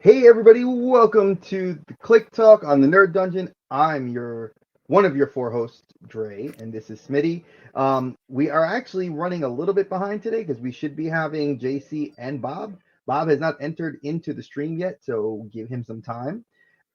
Hey everybody, welcome to the Kliq Talk on the Nerd Dungeon. I'm one of your four hosts, Dre, and this is Smitty. We are actually running a little bit behind today because we should be having JC and Bob. Bob has not entered into the stream yet, so give him some time.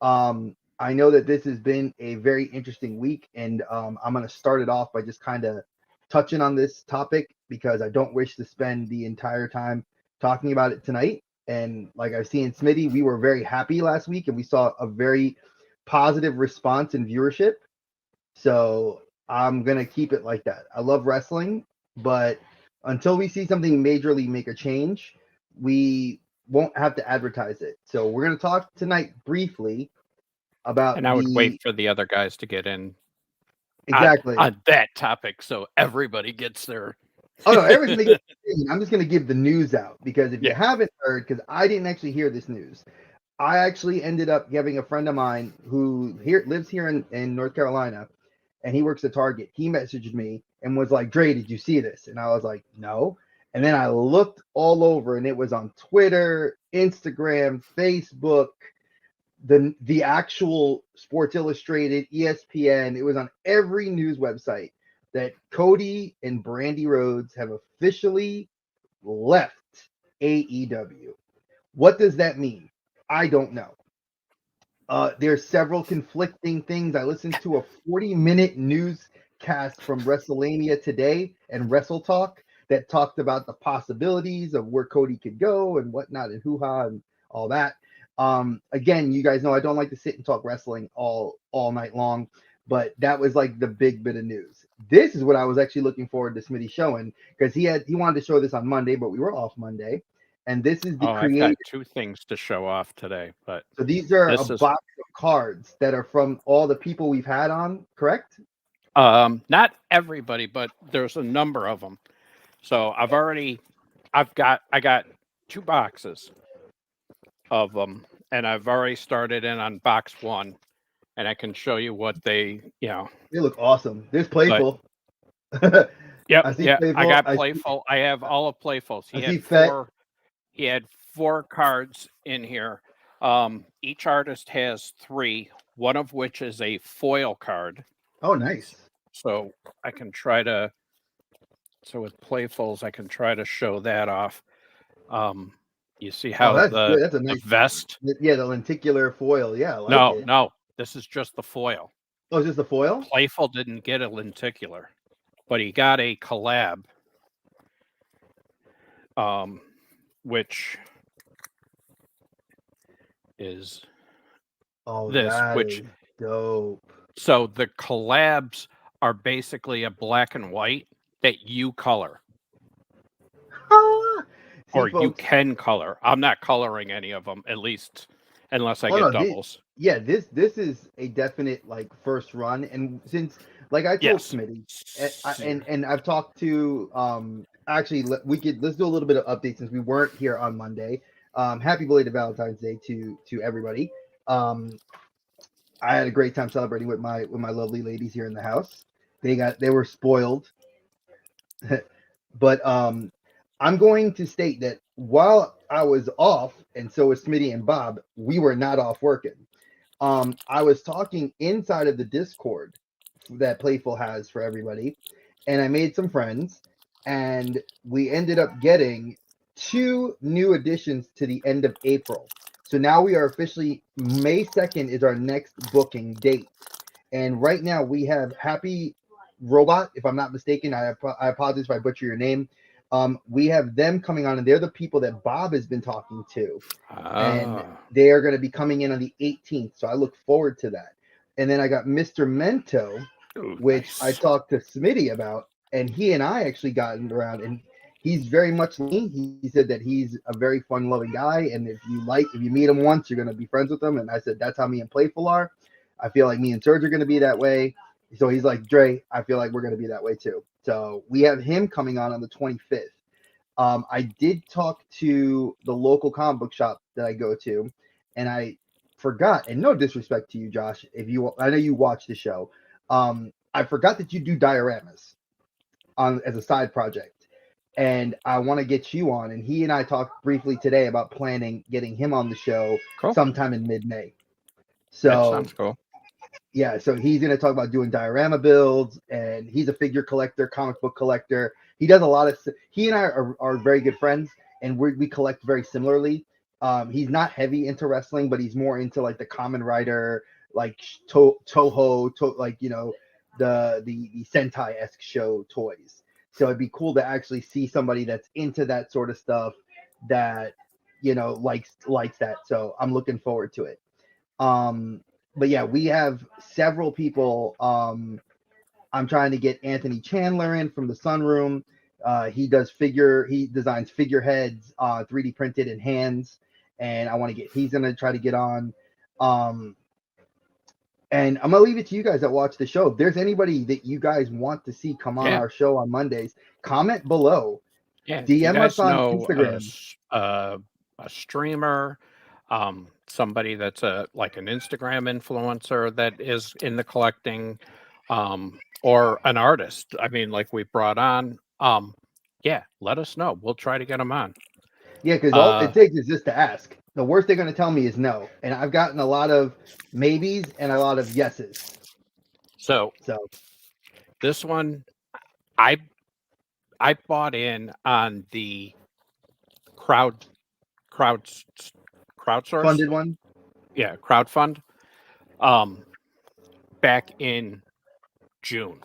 I know that this has been a very interesting week, and I'm going to start it off by just kind of touching on this topic because I don't wish to spend the entire time talking about it tonight. And like I've seen Smitty, we were very happy last week and we saw a very positive response in viewership. So I'm going to keep it like that. I love wrestling, but until we see something majorly make a change, we won't have to advertise it. So we're going to talk tonight briefly about And I would wait for the other guys to get in exactly on that topic so everybody gets their. Oh no, everything. Get I'm just going to give the news out because if you Yeah. haven't heard, because I didn't actually hear this news. I actually ended up having a friend of mine who lives here in North Carolina, and he works at Target. He messaged me and was like, "Dre, did you see this?" And I was like, "No." And then I looked all over, and it was on Twitter, Instagram, Facebook, the actual Sports Illustrated, ESPN. It was on every news website that Cody and Brandy Rhodes have officially left AEW. What does that mean? I don't know. There's several conflicting things. I listened to a 40-minute newscast from WrestleMania Today and Wrestle Talk that talked about the possibilities of where Cody could go and whatnot and hoo-ha and all that. Again, you guys know I don't like to sit and talk wrestling all night long, but that was like the big bit of news. This is what I was actually looking forward to Smitty showing because he wanted to show this on Monday, but we were off Monday. And this is the I've got creative. two things to show off today, but So these are a this is box of cards that are from all the people we've had on, correct? not everybody, but there's a number of them. So I got two boxes of them, and I've already started in on box one, and I can show you what they. They look awesome. There's But Playful. yep, I see yeah, I Playful. got Playful. I have all of Playfuls. I see Fett. He had four cards in here. Each artist has three, one of which is a foil card. Oh, nice. So I can try to. So with Playfuls, I can try to show that off. You see Oh, how that's good. That's a the nice. vest? Yeah, the lenticular foil. Yeah, I like No, it. no, this is just the foil. Oh, is this the foil? Playful didn't get a lenticular, but he got a collab, which is this, which is dope. so the collabs are basically a black and white that you color. See, Or you folks. can color. I'm not coloring any of them, at least unless I get doubles. This is a definite like first run, and since like I told Smitty, and I've talked to actually let's do a little bit of updates since we weren't here on Monday. Happy belated Valentine's Day to everybody. I had a great time celebrating with my lovely ladies here in the house. They were spoiled, but I'm going to state that while I was off, and so was Smitty and Bob, we were not off working. I was talking inside of the Discord that Playful has for everybody, and I made some friends, and we ended up getting 2 new additions to the end of April. So now we are officially May 2nd is our next booking date. And right now we have Happy Robot, if I'm not mistaken. I apologize if I butcher your name. We have them coming on, and they're the people that Bob has been talking to. And they are going to be coming in on the 18th. So I look forward to that. And then I got Mr. Mento, which I talked to Smitty about, and he and I actually gotten around, and he's very much me. He said that he's a very fun loving guy, and if you meet him once, you're going to be friends with him. And I said, that's how me and Playful are. I feel like me and Serge are going to be that way. So he's like, Dre, I feel like we're going to be that way too. So we have him coming on the 25th. I did talk to the local comic book shop that I go to, and I forgot, and no disrespect to you, Josh, I know you watch the show. I forgot that you do dioramas as a side project. and I want to get you on. And he and I talked briefly today about planning getting him on the show Cool. sometime in mid-May. That So sounds cool. yeah, so he's going to talk about doing diorama builds, and he's a figure collector, comic book collector. He does a lot of. He and I are very good friends, and we collect very similarly. He's not heavy into wrestling, but he's more into like the Kamen Rider, like Toho, like the Sentai esque show toys. So it'd be cool to actually see somebody that's into that sort of stuff, that likes that. So I'm looking forward to it. Um, but yeah, we have several people. I'm trying to get Anthony Chandler in from the Sunroom. He designs figureheads, 3D printed in hands, and he's gonna try to get on. Um, and I'm gonna leave it to you guys that watch the show. If there's anybody that you guys want to see come on Yeah. our show on Mondays, comment below. Yeah. If you DM us guys on know Instagram. a streamer, somebody that's like an Instagram influencer that is in the collecting, or an artist. I mean, like we brought on. Yeah, let us know. We'll try to get them on. Yeah, because all it takes is just to ask. The worst they're going to tell me is no. And I've gotten a lot of maybes and a lot of yeses. So this one, I bought in on the crowdsource. Funded one? Yeah, crowdfund. Back in June.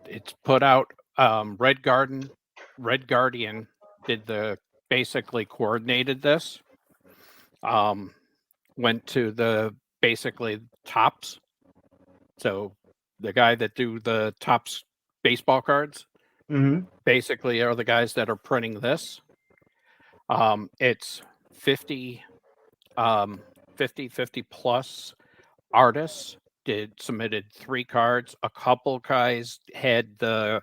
It's put out. Red Guardian did basically coordinated this. Went to the basically tops. So the guy that do the tops baseball cards, basically are the guys that are printing this. It's 50 plus artists submitted 3 cards. A couple guys had the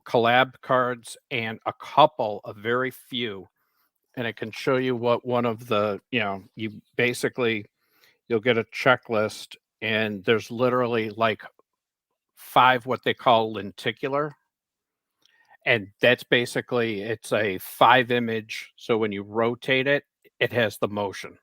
collab cards, and a couple, a very few, and I can show you what one of the, you basically, you'll get a checklist, and there's literally like 5 what they call lenticular, and that's basically, it's a 5 image, so when you rotate it, it has the motion.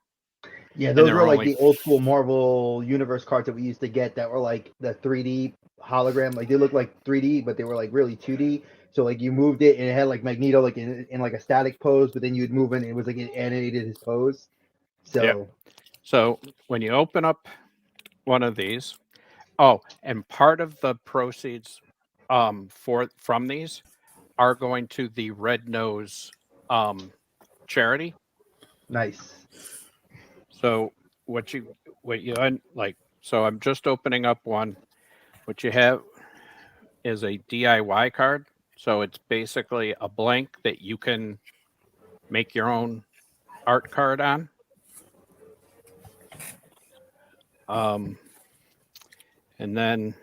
Yeah, those were like the old school Marvel Universe cards that we used to get that were like the 3D hologram. Like they looked like 3D, but they were like really 2D. So like you moved it and it had like Magneto like in like a static pose, but then you'd move it and it was like it animated his pose. So yep. So when you open up one of these, oh, and part of the proceeds from these are going to the Red Nose charity. nice. So what you like, so I'm just opening up one. What you have is a DIY card. So it's basically a blank that you can make your own art card on. And then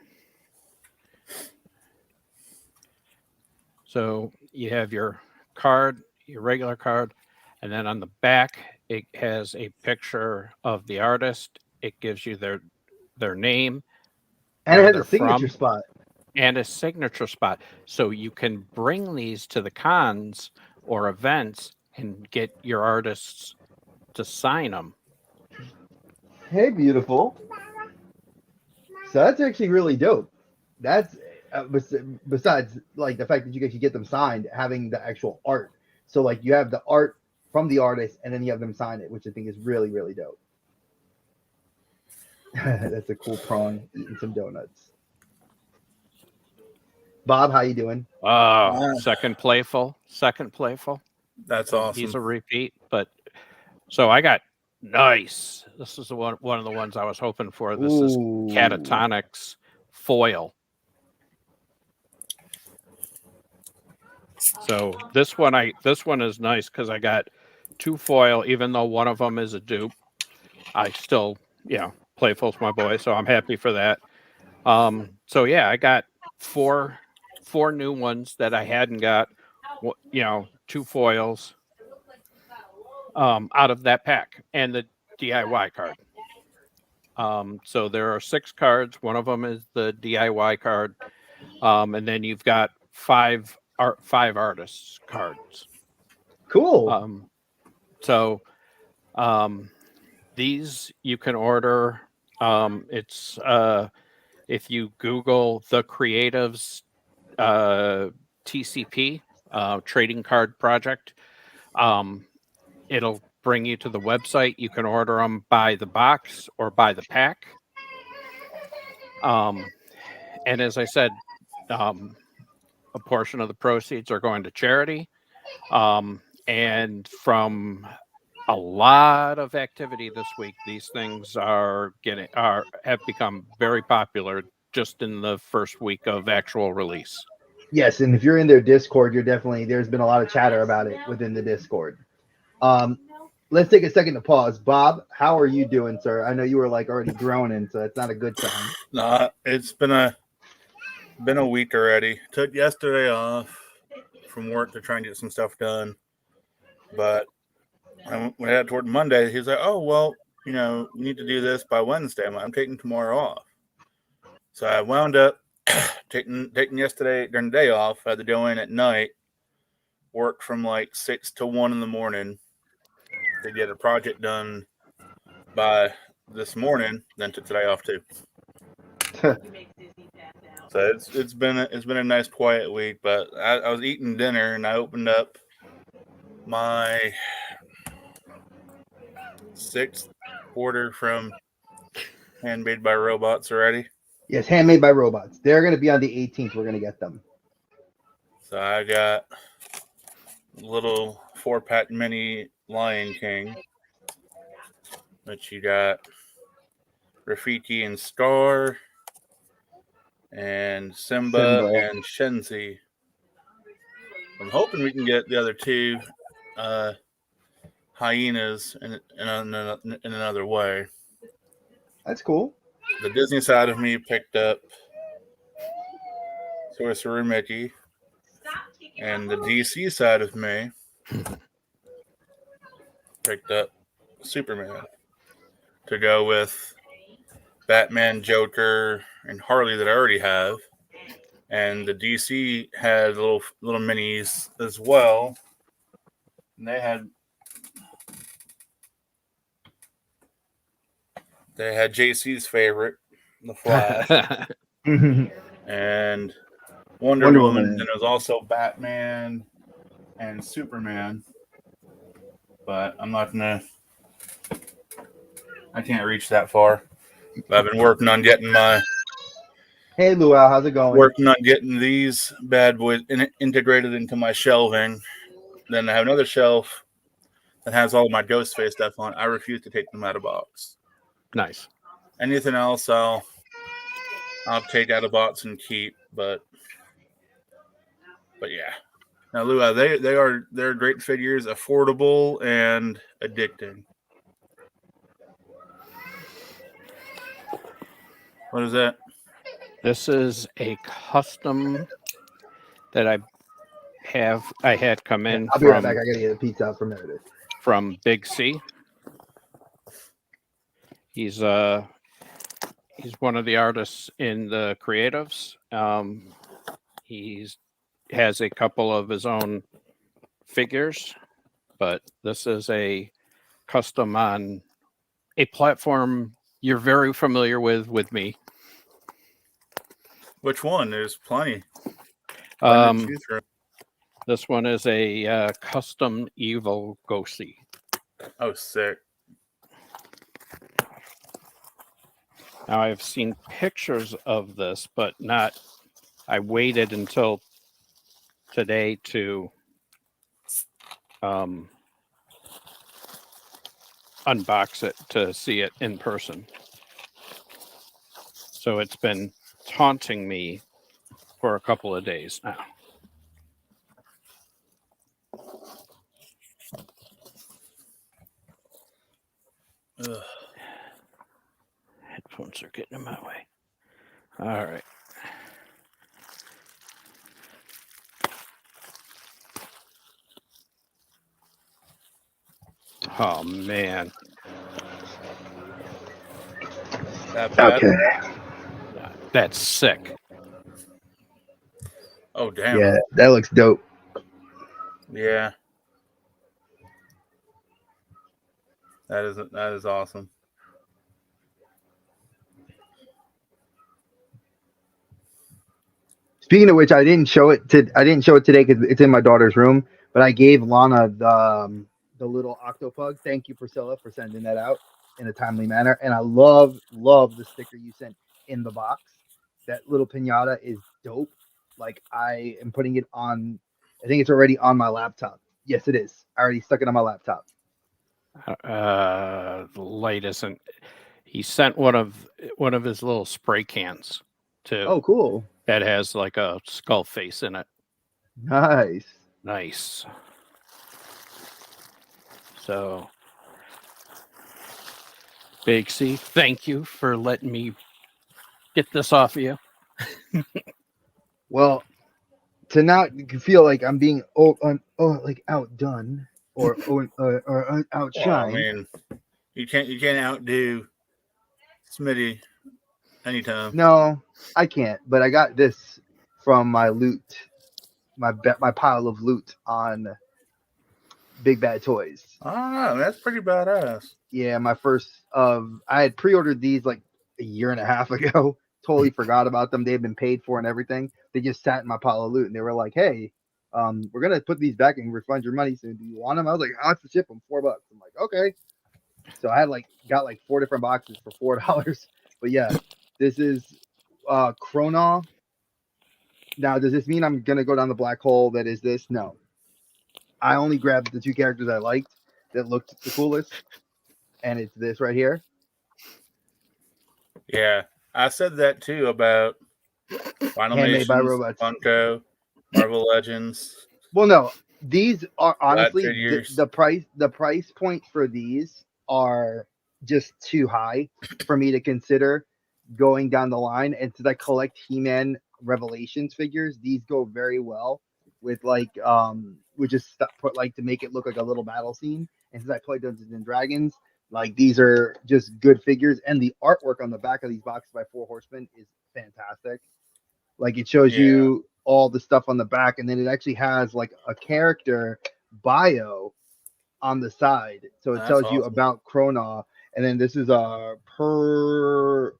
so you have your card, your regular card, and then on the back it has a picture of the artist. It gives you their name, And it where has they're a signature from, spot. and a signature spot. So you can bring these to the cons or events and get your artists to sign them. Hey, beautiful. So that's actually really dope. That's besides like the fact that you can get them signed, having the actual art. So like you have the art from the artist, and then you have them sign it, which I think is really really dope. That's a cool prawn eating some donuts. Bob, how you doing? Second playful. That's awesome. He's a repeat, but so I got nice. This is one of the ones I was hoping for. This is Catatonics foil. So this one is nice because I got 2 foil, even though one of them is a dupe. I still, Playful's my boy, so I'm happy for that. So yeah, I got four new ones that I hadn't got. 2 foils out of that pack, and the DIY card. So there are 6 cards. One of them is the DIY card, and then you've got 5 artists cards. Cool. So these you can order. It's if you Google the Creatives TCP trading card project, it'll bring you to the website. You can order them by the box or by the pack. And as I said, a portion of the proceeds are going to charity. And from a lot of activity this week, these things have become very popular just in the first week of actual release. Yes, and if you're in their Discord, there's been a lot of chatter about it within the Discord. Let's take a second to pause. Bob, how are you doing, sir? I know you were like already groaning, so it's not a good sign. Nah, it's been a week already. Took yesterday off from work to try and get some stuff done, but when I had toward Monday, he was like, "Oh well, you need to do this by Wednesday." I'm taking tomorrow off, so I wound up taking yesterday during the day off. I had to go in at night, work from like 6 to 1 in the morning to get a project done by this morning. Then took today off too. So it's been a nice quiet week, but I was eating dinner and I opened up my 6th order from Handmade by Robots already. Yes, Handmade by Robots. They're going to be on the 18th. We're going to get them. So I got a little 4-pack mini Lion King, which you got Rafiki and Scar, and Simba and Shenzi. I'm hoping we can get the other 2 hyenas in another way. That's cool. The Disney side of me picked up Sorcerer Mickey, and the DC side of me picked up Superman to go with Batman, Joker, and Harley that I already have. And the DC had little minis as well. And they had JC's favorite, the Flash, and Wonder Woman. And it was also Batman and Superman. But I'm not gonna. I can't reach that far. But I've been working on getting my. Hey, Luau, how's it going? Working on getting these bad boys integrated into my shelving. Then I have another shelf that has all my Ghostface stuff on. I refuse to take them out of box. Nice. Anything else, I'll take out of box and keep. But yeah. Now, Luau, they're great figures, affordable and addicting. What is that? This is a custom that I had come in. I'll be right back. I gotta get a pizza out from Meredith. From Big C. He's one of the artists in the Creatives. He has a couple of his own figures, but this is a custom on a platform you're very familiar with me. Which one? There's plenty. This one is a custom evil Ghosty. Oh, sick. Now, I've seen pictures of this, but not. I waited until today to unbox it to see it in person. So it's been taunting me for a couple of days now. Ugh. Headphones are getting in my way. All right. Oh, man. That bad? Okay. That's sick. Oh damn. Yeah, that looks dope. Yeah. That is awesome. Speaking of which, I didn't show it today because it's in my daughter's room. But I gave Lana the little octopug. Thank you, Priscilla, for sending that out in a timely manner. And I love the sticker you sent in the box. That little pinata is dope. Like, I am putting it on. I think it's already on my laptop. Yes, it is. I already stuck it on my laptop. The light isn't. He sent one of his little spray cans too. Oh, cool. That has like a skull face in it. Nice. Nice. So, Big C, thank you for letting me get this off of you. Well, to not feel like I'm being like outdone or Well, I outshined. mean, you can't outdo Smitty anytime. No, I can't. But I got this from my loot, my pile of loot on Big Bad Toys. I don't know. That's pretty badass. Yeah, my first I had pre-ordered these like a year and a half ago. Totally forgot about them. They had been paid for and everything. They just sat in my pile of loot, and they were like, "Hey, we're gonna put these back and refund your money. So do you want them?" I was like, "How much to ship them? $4." I'm like, "Okay." So I had got 4 different boxes for $4. But yeah, this is Chronaw. Now, does this mean I'm gonna go down the black hole that is this? No. I only grabbed the 2 characters I liked that looked the coolest, and it's this right here. Yeah, I said that too about Final Handmade by Nations, robots. Funko, Marvel Legends. Well, no, these are honestly figures. the price point for these are just too high for me to consider going down the line. And since I collect He-Man Revelations figures, these go very well with we just put to make it look like a little battle scene. And since I play Dungeons and Dragons, these are just good figures, and the artwork on the back of these boxes by Four Horsemen is fantastic. It shows you all the stuff on the back, and then it actually has a character bio on the side, so it tells you about Chronaw. And then this is a Purplore,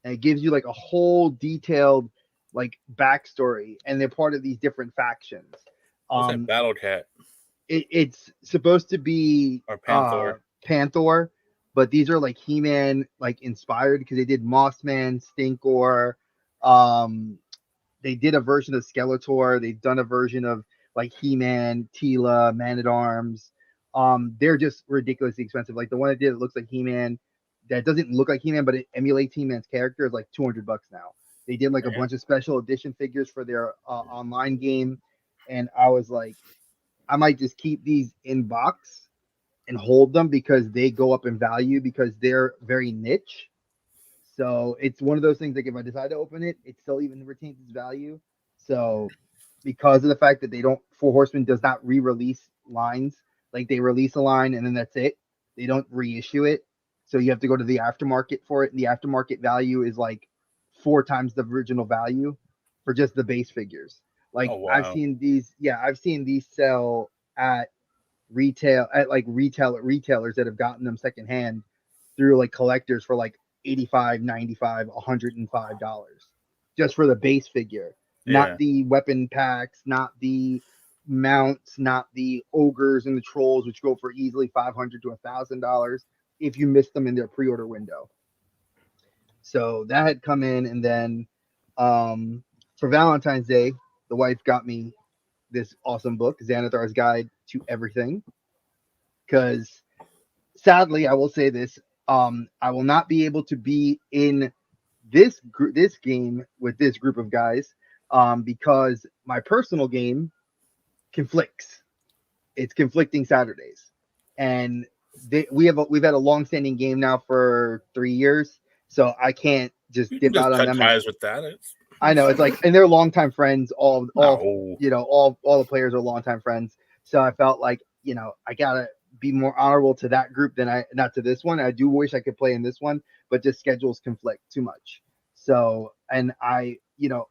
and it gives you a whole detailed backstory, and they're part of these different factions. What's that Battle Cat? It's supposed to be or Panther, but these are He-Man inspired because they did Mossman, Stinkor. They did a version of Skeletor. They've done a version of He-Man, Tila, Man-at-Arms. They're just ridiculously expensive. The one I did, it looks like He-Man. That doesn't look like He-Man, but it emulates He-Man's character. Is $200 now. They did a bunch of special edition figures for their online game, and I was like, I might just keep these in box and hold them because they go up in value because they're very niche. So it's one of those things if I decide to open it, it still even retains its value. So because of the fact that Four Horsemen does not re-release lines, they release a line and then that's it. They don't reissue it. So you have to go to the aftermarket for it. And the aftermarket value is 4 times the original value for just the base figures. I've seen these sell at retail at retailers that have gotten them secondhand through collectors for $85, $95, $105 just for the base figure, not the weapon packs, not the mounts, not the ogres and the trolls, which go for easily $500 to $1,000 if you miss them in their pre-order window. So that had come in, and then for Valentine's Day, the wife got me this awesome book, Xanathar's Guide to Everything. Because sadly, I will say this: I will not be able to be in this game with this group of guys because my personal game conflicts. It's conflicting Saturdays, and we've had a long-standing game now for 3 years, so I can't just dip out on them. Ties with that. I know it's and they're longtime friends. All the players are longtime friends. So I felt I gotta be more honorable to that group than not to this one. I do wish I could play in this one, but just schedules conflict too much. So, and I,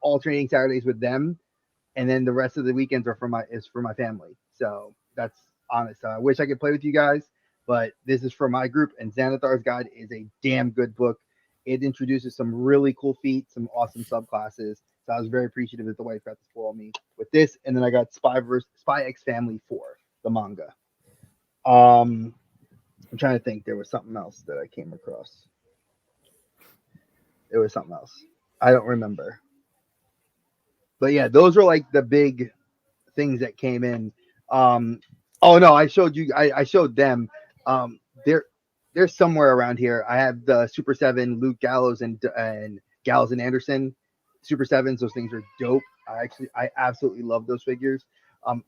alternating Saturdays with them, and then the rest of the weekends are for my family. So that's honest. I wish I could play with you guys, but this is for my group. And Zanathar's Guide is a damn good book. It introduces some really cool feats, some awesome subclasses. So I was very appreciative that the wife got to spoil me with this. And then I got Spy X Family 4, the manga. I'm trying to think. There was something else that I came across. There was something else. I don't remember. But yeah, those were like the big things that came in. Oh no, I showed you. I showed them. They're somewhere around here. I have the Super 7 Luke Gallows and Gallows and Anderson Super 7s. Those things are dope. I absolutely love those figures.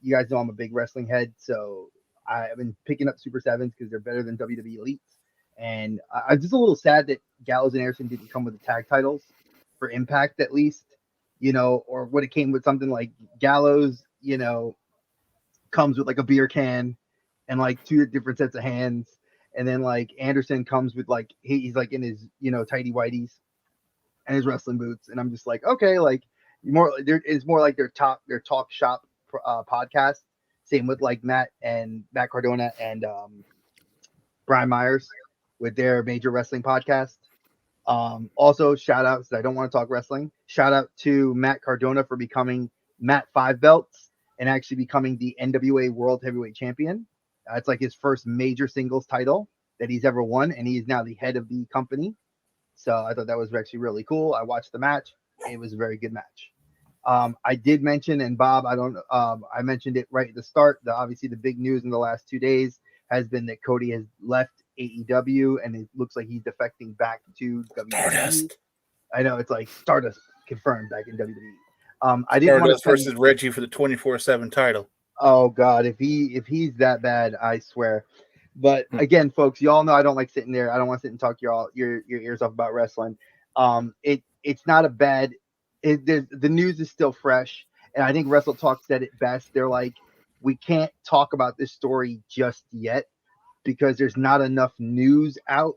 You guys know I'm a big wrestling head, so I've been picking up Super 7s because they're better than WWE Elites. And I'm just a little sad that Gallows and Anderson didn't come with the tag titles for Impact, at least, or would it came with something like Gallows, comes with like a beer can and like 2 different sets of hands. And then like Anderson comes with like, he's like in his, tighty whities and his wrestling boots. And I'm just like, okay, like it's more like their talk shop podcast. Same with like Matt Cardona and Brian Myers with their Major Wrestling podcast. Also, shout outs. I don't want to talk wrestling. Shout out to Matt Cardona for becoming Matt 5 belts and actually becoming the NWA World Heavyweight Champion. It's like his first major singles title that he's ever won, and he is now the head of the company. So I thought that was actually really cool. I watched the match. It was a very good match. I did mention, and Bob, I mentioned it right at the start. Obviously, the big news in the last 2 days has been that Cody has left AEW, and it looks like he's defecting back to WWE. Stardust. I know, it's like Stardust confirmed back in WWE. I didn't Stardust versus Reggie for the 24/7 title. Oh God, if he's that bad, I swear. But again, folks, y'all know I don't like sitting there. I don't want to sit and talk your ears off about wrestling. It's not a bad. The news is still fresh, and I think Wrestle Talk said it best. They're like, we can't talk about this story just yet because there's not enough news out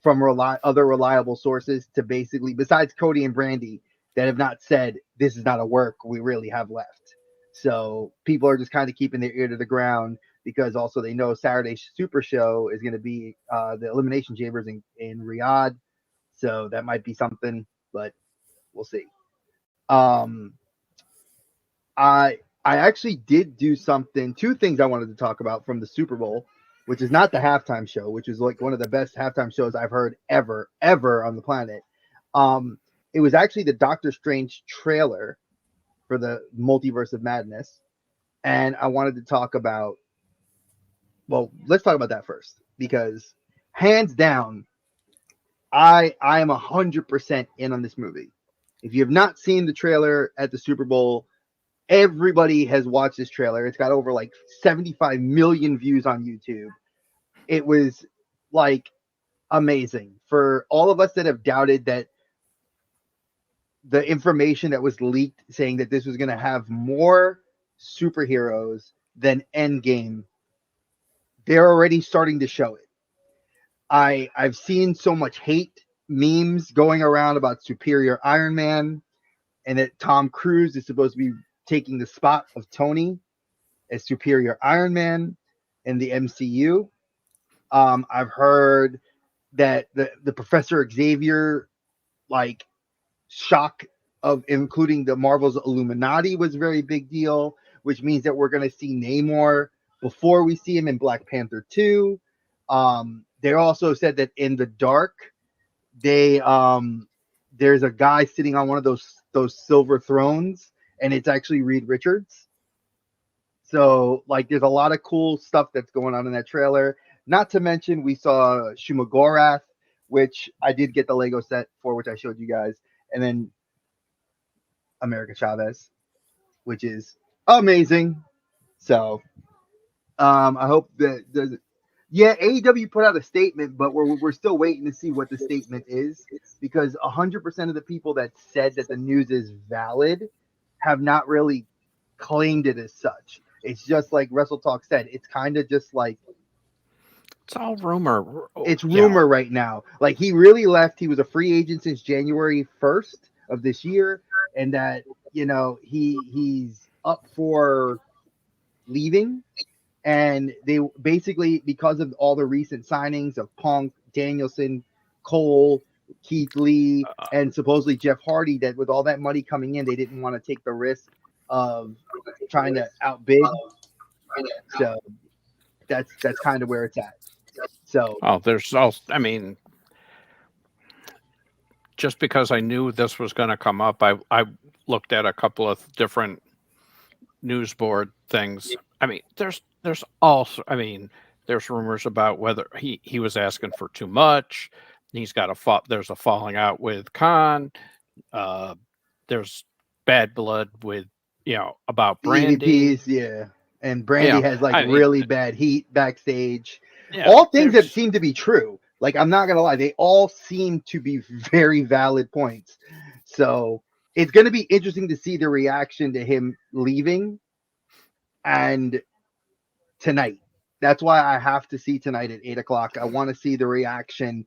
from other reliable sources to basically, besides Cody and Brandy, that have not said this is not a work we really have left. So people are just kind of keeping their ear to the ground because also they know Saturday Super Show is going to be the Elimination Chambers in Riyadh. So that might be something, but we'll see. I actually did do something, 2 things I wanted to talk about from the Super Bowl, which is not the halftime show, which is like one of the best halftime shows I've heard ever on the planet. It was actually the Doctor Strange trailer for the Multiverse of Madness. And I wanted to talk about, let's talk about that first, because hands down, I am 100% in on this movie. If you have not seen the trailer at the Super Bowl, everybody has watched this trailer. It's got over like 75 million views on YouTube. It was like amazing for all of us that have doubted that the information that was leaked saying that this was going to have more superheroes than Endgame. They're already starting to show it. I've seen so much hate memes going around about Superior Iron Man and that Tom Cruise is supposed to be taking the spot of Tony as Superior Iron Man in the MCU. I've heard that the Professor Xavier shock of including the Marvel's Illuminati was a very big deal, which means that we're going to see Namor before we see him in Black Panther 2. They also said that in the dark, there's a guy sitting on one of those silver thrones, and it's actually Reed Richards. So there's a lot of cool stuff that's going on in that trailer. Not to mention we saw Shuma Gorath, which I did get the Lego set for, which I showed you guys, and then America Chavez, which is amazing. So I hope that AEW put out a statement, but we're still waiting to see what the statement is, because 100% of the people that said that the news is valid have not really claimed it as such. It's just like Wrestle Talk said. It's kind of just like It's all rumor. It's you know. rumor right now. Like he really left. He was a free agent since January 1st of this year, and that he's up for leaving. And they basically, because of all the recent signings of Punk, Danielson, Cole, Keith Lee, and supposedly Jeff Hardy, that with all that money coming in, they didn't want to take the risk of trying to outbid. So that's kind of where it's at. So there's also, I mean, just because I knew this was going to come up, I looked at a couple of different news board things. I mean, there's also, I mean, there's rumors about whether he was asking for too much. He's got there's a falling out with Khan. There's bad blood with, about Brandy. EVPs, yeah. And Brandy has like really bad heat backstage. Yeah, all things that seem to be true. Like, I'm not going to lie. They all seem to be very valid points. So it's going to be interesting to see the reaction to him leaving and tonight. That's why I have to see tonight at 8:00. I want to see the reaction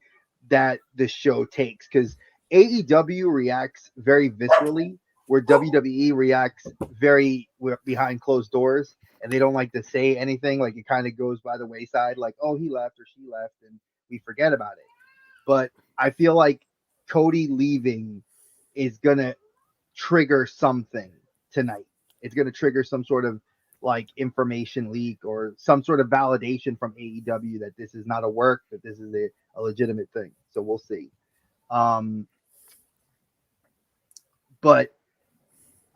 that the show takes, because AEW reacts very viscerally, where WWE reacts very behind closed doors, and they don't like to say anything. Like, it kind of goes by the wayside, like, oh, he left or she left, and we forget about it. But I feel like Cody leaving is going to trigger something tonight. It's going to trigger some sort of like information leak or some sort of validation from AEW that this is not a work, that this is a legitimate thing. So we'll see. But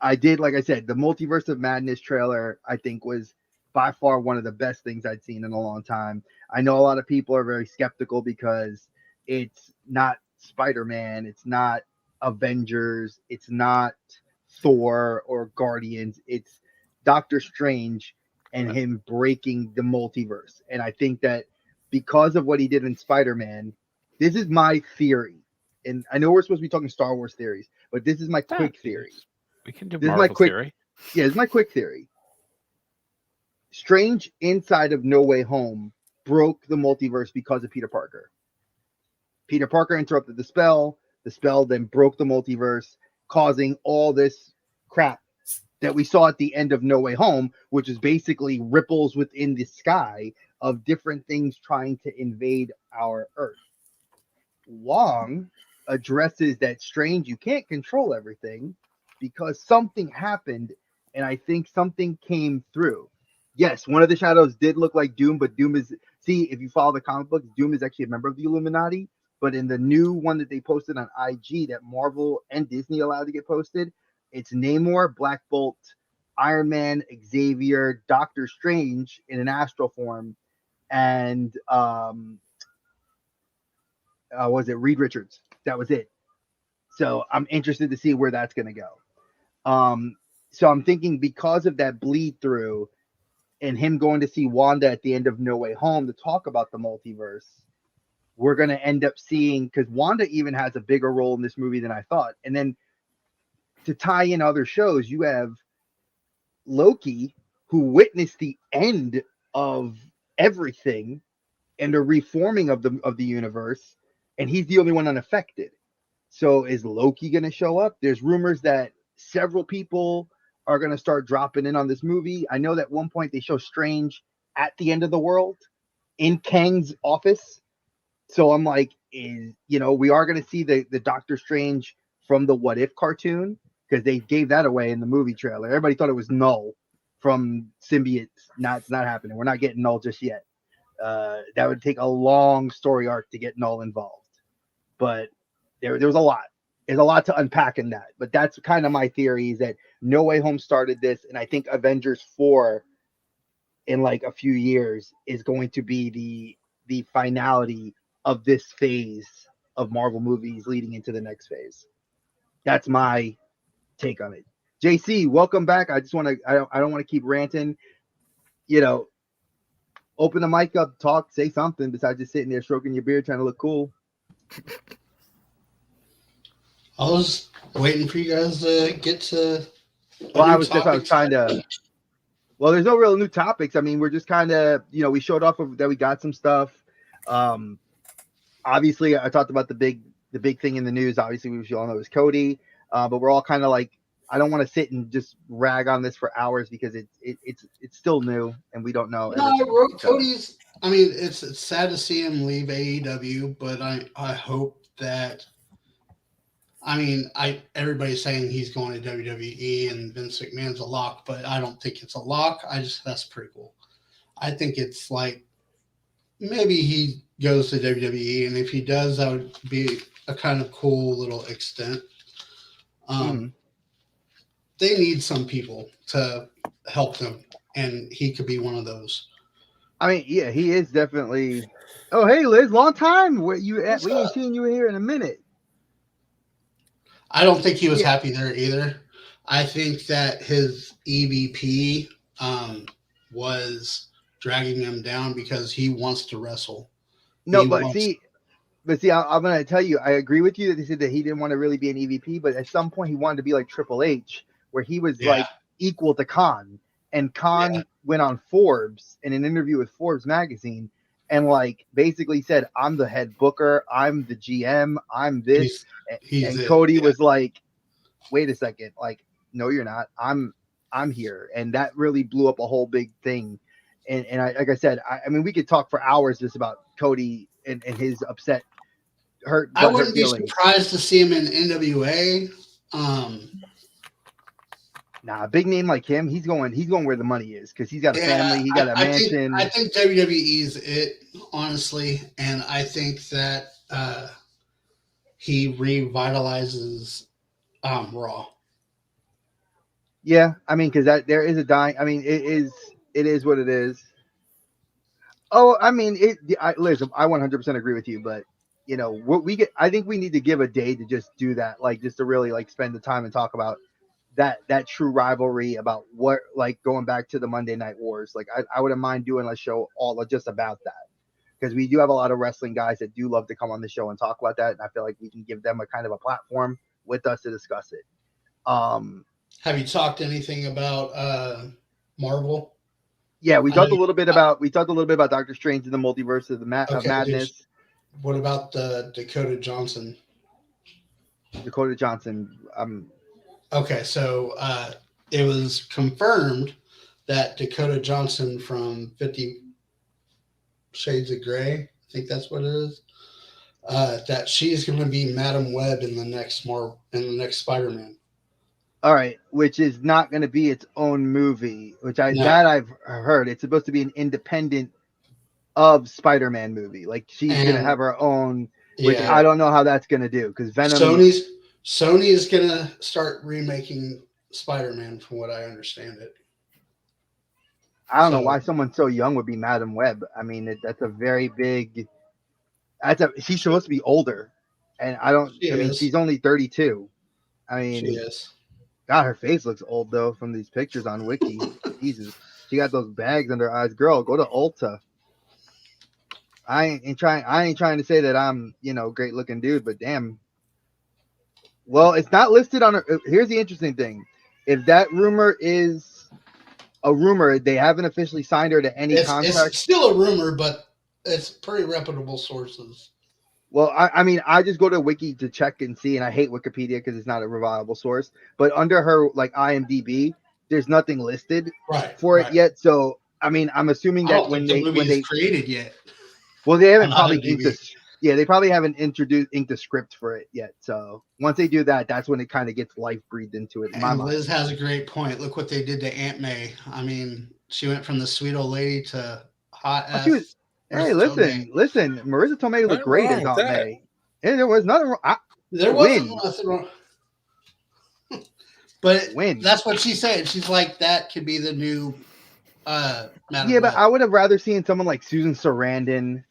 I did, like I said, the Multiverse of Madness trailer, I think, was by far one of the best things I'd seen in a long time. I know a lot of people are very skeptical because it's not Spider-Man, it's not Avengers, it's not Thor or Guardians, it's Doctor Strange and him breaking the multiverse. And I think that because of what he did in Spider-Man, this is my theory. And I know we're supposed to be talking Star Wars theories, but this is my quick theory. We can do this Marvel is my quick theory. Yeah, this is my quick theory. Strange inside of No Way Home broke the multiverse because of Peter Parker. Peter Parker interrupted the spell. The spell then broke the multiverse, causing all this crap that we saw at the end of No Way Home, which is basically ripples within the sky of different things trying to invade our Earth. Wong addresses that Strange, you can't control everything because something happened, and I think something came through. Yes, one of the shadows did look like Doom, but Doom is, see, if you follow the comic books, Doom is actually a member of the Illuminati. But in the new one that they posted on IG that Marvel and Disney allowed to get posted, it's Namor, Black Bolt, Iron Man, Xavier, Doctor Strange in an astral form, and was it Reed Richards? That was it. So I'm interested to see where that's going to go. So I'm thinking because of that bleed through and him going to see Wanda at the end of No Way Home to talk about the multiverse, we're going to end up seeing, because Wanda even has a bigger role in this movie than I thought. And then to tie in other shows, you have Loki, who witnessed the end of everything and the reforming of the universe, and he's the only one unaffected. So is Loki going to show up? There's rumors that several people are going to start dropping in on this movie. I know that at one point they show Strange at the end of the world in Kang's office. So I'm like, we are going to see the Doctor Strange from the What If cartoon, because they gave that away in the movie trailer. Everybody thought it was Null from Symbiote. It's not happening. We're not getting Null just yet. That would take a long story arc to get Null involved. But there was a lot. There's a lot to unpack in that. But that's kind of my theory, is that No Way Home started this, and I think Avengers 4 in like a few years is going to be the finality of this phase of Marvel movies leading into the next phase. That's my take on it. JC, welcome back. I just want to, I don't want to keep ranting. Open the mic up, talk, say something besides just sitting there stroking your beard, trying to look cool. I was waiting for you guys to get to. Well, there's no real new topics. I mean, we're just kind of, we showed off that we got some stuff. Obviously, I talked about the big thing in the news. Obviously, we all know is Cody, but we're all kind of like, I don't want to sit and just rag on this for hours because it's still new and we don't know everything. Cody's. I mean, it's sad to see him leave AEW, but I hope that. I mean, everybody's saying he's going to WWE and Vince McMahon's a lock, but I don't think it's a lock. That's pretty cool. I think it's like maybe he goes to WWE, and if he does, that would be a kind of cool little extent. They need some people to help them, and he could be one of those. I mean, yeah, he is definitely. Oh, hey, Liz, long time. Where you at? We ain't seen you here in a minute. I don't think he was happy there either. I think that his EVP was dragging him down because he wants to wrestle. No, but see, I'm going to tell you, I agree with you that they said that he didn't want to really be an EVP, but at some point he wanted to be like Triple H, where he was like equal to Khan. And Khan went on Forbes in an interview with Forbes magazine and like basically said, I'm the head booker, I'm the GM, I'm this. And Cody was like, wait a second, like, no, you're not. I'm here. And that really blew up a whole big thing. And I, like I said, I mean, we could talk for hours just about Cody and his upset, hurt. I wouldn't be surprised to see him in NWA. Nah, a big name like him, he's going where the money is because he's got a family, he got a mansion. I think WWE's it, honestly, and I think that he revitalizes Raw. Yeah, I mean, because there is a dying. I mean, it is what it is. Oh, I mean, Liz, I 100% agree with you, but you know what I think we need to give a day to just do that, like just to really like spend the time and talk about that true rivalry, about what, like going back to the Monday Night Wars. Like I wouldn't mind doing a show all just about that, because we do have a lot of wrestling guys that do love to come on the show and talk about that, and I feel like we can give them a kind of a platform with us to discuss it. Have you talked anything about Marvel? Yeah, we talked a little bit about Doctor Strange in the Multiverse of Madness. What about Dakota Johnson? Dakota Johnson. Okay, so it was confirmed that Dakota Johnson from 50 Shades of Grey, I think that's what it is, that she's going to be Madam Web in the next Spider-Man. All right, which is not going to be its own movie, I've heard. It's supposed to be an independent of Spider-Man movie. Like she's going to have her own, which I don't know how that's going to do, because Venom. Sony is going to start remaking Spider-Man, from what I understand it. I don't know why someone so young would be Madam Web. I mean, that's a very big. She's supposed to be older, and she's only 32. I mean, she is. God, her face looks old though from these pictures on Wiki. Jesus, she got those bags under her eyes. Girl, go to Ulta. I ain't trying to say that I'm, great looking dude, but damn. Well, it's not listed on her. Here's the interesting thing. If that rumor is a rumor, they haven't officially signed her to any contract. It's still a rumor, but it's pretty reputable sources. Well, I mean, I just go to Wiki to check and see, and I hate Wikipedia because it's not a reliable source. But under her like IMDb, there's nothing listed for it yet. So, I mean, I'm assuming that when they created yet. Well, they haven't probably inked this. Yeah, they probably haven't inked the script for it yet. So once they do that, that's when it kind of gets life breathed into it. And Liz has a great point. Look what they did to Aunt May. I mean, she went from the sweet old lady to hot ass. Hey, listen. Marissa Tomei looked great as Aunt May. And there was nothing wrong. There wasn't nothing wrong. But that's what she said. She's like, that could be the new Madam Web. But I would have rather seen someone like Susan Sarandon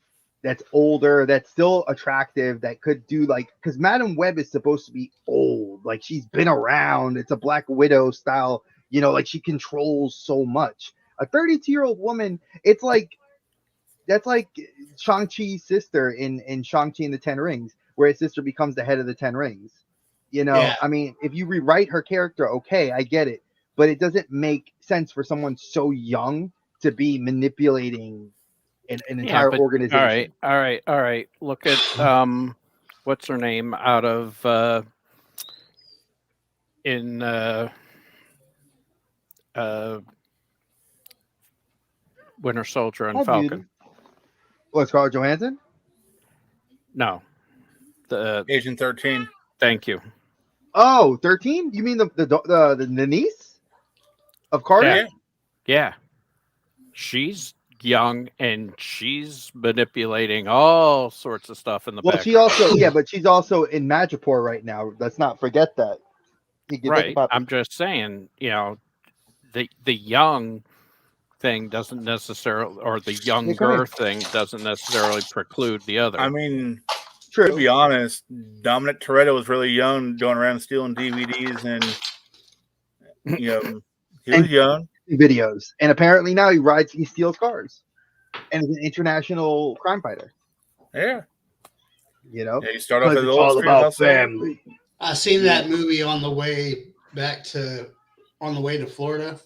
that's older, that's still attractive, that could do because Madam Web is supposed to be old. Like she's been around. It's a Black Widow style, like she controls so much. A 32-year-old woman, it's like, that's like Shang-Chi's sister in Shang-Chi and the Ten Rings, where his sister becomes the head of the Ten Rings. I mean, if you rewrite her character, okay, I get it. But it doesn't make sense for someone so young to be manipulating an entire but- organization. All right. Look at what's her name out of in Winter Soldier and Hi, Falcon. beauty. What, Scarlett Johansson? No, the Agent 13. thank you. Oh, 13? You mean the niece of Carter? Yeah. She's young and she's manipulating all sorts of stuff in the Well, background. she also, but she's also in Madripoor right now. Let's not forget that. Right. I'm just saying, the young thing doesn't necessarily, or the younger thing doesn't necessarily preclude the other. I mean, True. to be honest, Dominic Toretto was really young, going around stealing DVDs, and he was young. Videos, and apparently now he steals cars, and is an international crime fighter. Yeah. Yeah, he started off as it's old all street about hustle. family. I seen that movie on the way to Florida,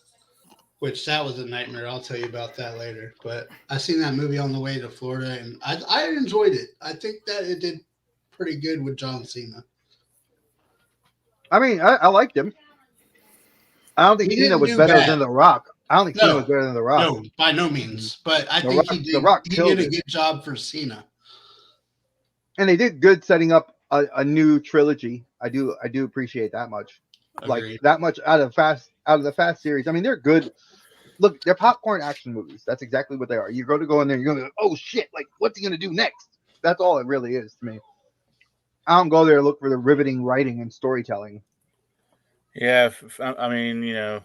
which that was a nightmare. I'll tell you about that later. But I seen that movie on the way to Florida, and I enjoyed it. I think that it did pretty good with John Cena. I mean, I liked him. I don't think Cena was better than The Rock. I don't think Cena was better than The Rock. No, by no means. But I think he did. The Rock He did a good job for Cena. And they did good setting up a new trilogy. I do appreciate that much. Agreed. Like that much out of the Fast series. I mean, they're good. Look, they're popcorn action movies. That's exactly what they are. You're going to go in there, you're going to go, oh shit, like what's he going to do next? That's all it really is to me. I don't go there to look for the riveting writing and storytelling. Yeah, I mean,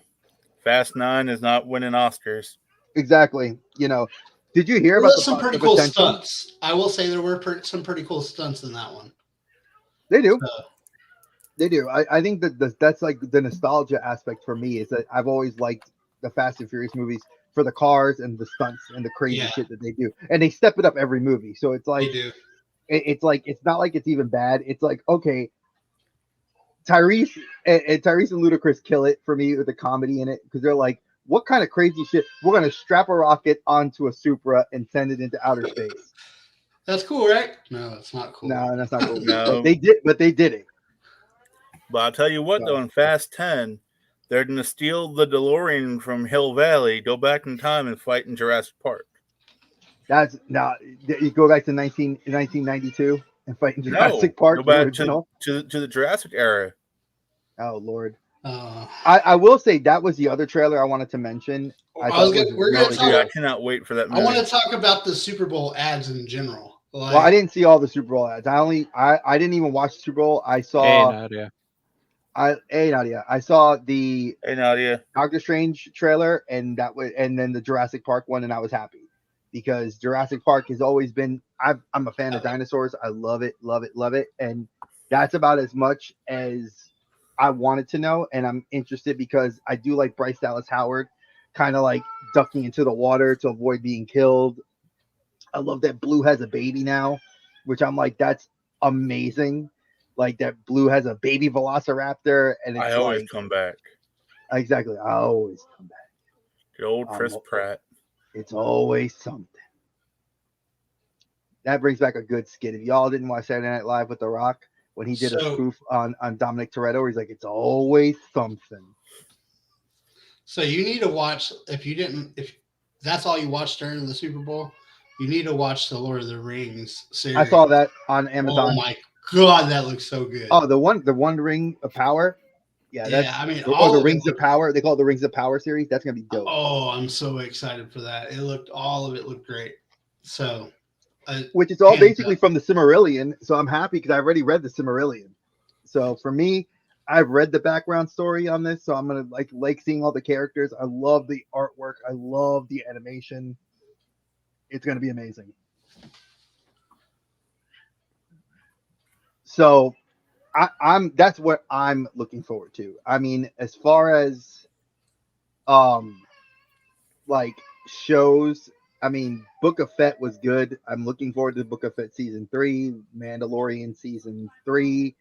Fast 9 is not winning Oscars. Exactly. Did you hear about some pretty cool stunts? I will say there were some pretty cool stunts in that one. They do. They do. I think that's like the nostalgia aspect for me is that I've always liked the Fast and Furious movies for the cars and the stunts and the crazy shit that they do, and they step it up every movie. So it's like they do. It's like it's not like it's even bad. It's like okay, Tyrese and Ludacris kill it for me with the comedy in it because they're like, what kind of crazy shit? We're gonna strap a rocket onto a Supra and send it into outer space. That's cool, right? No, that's not cool. No, that's not cool. No. But they did it. But I'll tell you what, though, in Fast 10, they're going to steal the DeLorean from Hill Valley, go back in time, and fight in Jurassic Park. That's now you go back to 1992 and fight in Jurassic Park. Go back to the Jurassic era. Oh Lord. I will say that was the other trailer I wanted to mention. I cannot wait for that movie. I want to talk about the Super Bowl ads in general. Well, I didn't see all the Super Bowl ads. I didn't even watch the Super Bowl. I saw Nadia. I saw the Doctor Strange trailer and then the Jurassic Park one, and I was happy because Jurassic Park has always been. I'm a fan of dinosaurs. I love it, and that's about as much as I wanted to know, and I'm interested because I do like Bryce Dallas Howard, kind of like ducking into the water to avoid being killed. I love that Blue has a baby now, which I'm like, that's amazing. Like that Blue has a baby Velociraptor, and it's I always come back. Exactly, I always come back. The old Chris Pratt. It's always something. That brings back a good skit. If y'all didn't watch Saturday Night Live with The Rock, when he did a spoof on Dominic Toretto, he's like, it's always something. So you need to watch, if that's all you watched during the Super Bowl, you need to watch the Lord of the Rings series. I saw that on Amazon. Oh my God, that looks so good. Oh, the one Ring of Power. Yeah, I mean, all the Rings of Power. They call it the Rings of Power series. That's gonna be dope. Oh, I'm so excited for that. All of it looked great. So, which is all basically from the Silmarillion. So I'm happy because I already read the Silmarillion. So for me, I've read the background story on this, so I'm gonna like seeing all the characters. I love the artwork. I love the animation. It's gonna be amazing. So I'm that's what I'm looking forward to. I mean, as far as like shows, I mean, Book of Fett was good. I'm looking forward to Book of Fett season 3, Mandalorian season 3,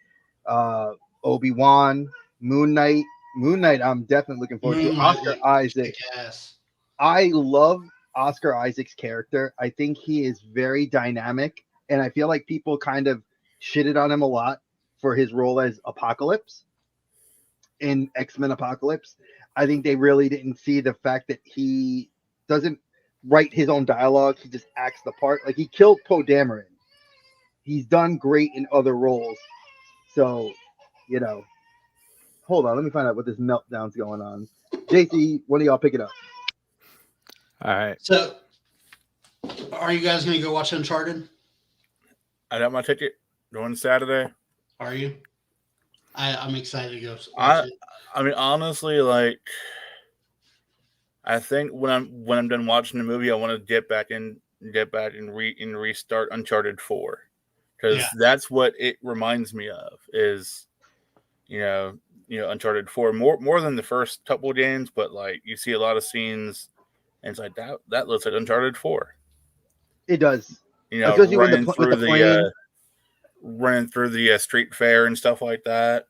Obi-Wan, Moon Knight. I'm definitely looking forward to. Oscar Isaac. I Oscar Isaac's character. I think he is very dynamic, and I feel like people kind of shitted on him a lot for his role as Apocalypse in X-Men Apocalypse. I think they really didn't see the fact that he doesn't write his own dialogue. He just acts the part. Like, he killed Poe Dameron. He's done great in other roles. So, you know, hold on. Let me find out what this meltdown's going on. JC, when do y'all pick it up? All right. So, are you guys going to go watch Uncharted? I got my ticket going Saturday. Are you? I'm excited to go watch it. I mean, honestly, like, I think when I'm done watching the movie, I want to get back and restart Uncharted 4, because that's what it reminds me of. Is you know Uncharted 4 more than the first couple of games, but like you see a lot of scenes, and it's like that looks like Uncharted 4. It does. You know, especially running with the plane. Running through the street fair and stuff like that.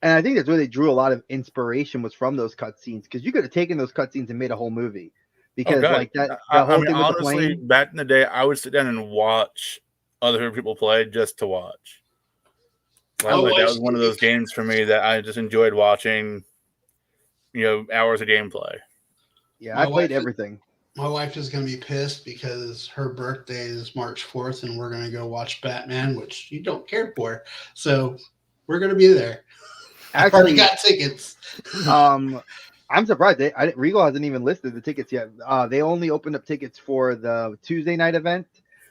And I think that's where they drew a lot of inspiration, was from those cutscenes, because you could have taken those cutscenes and made a whole movie. Because like that, the whole thing with honestly, the plane. back in the day, I would sit down and watch other people play just to watch. That was one of those games for me that I just enjoyed watching. Hours of gameplay. Yeah, I played everything. My wife is going to be pissed because her birthday is March 4th, and we're going to go watch Batman, which you don't care for. So we're going to be there. I've already got tickets. I'm surprised. Regal hasn't even listed the tickets yet. They only opened up tickets for the Tuesday night event,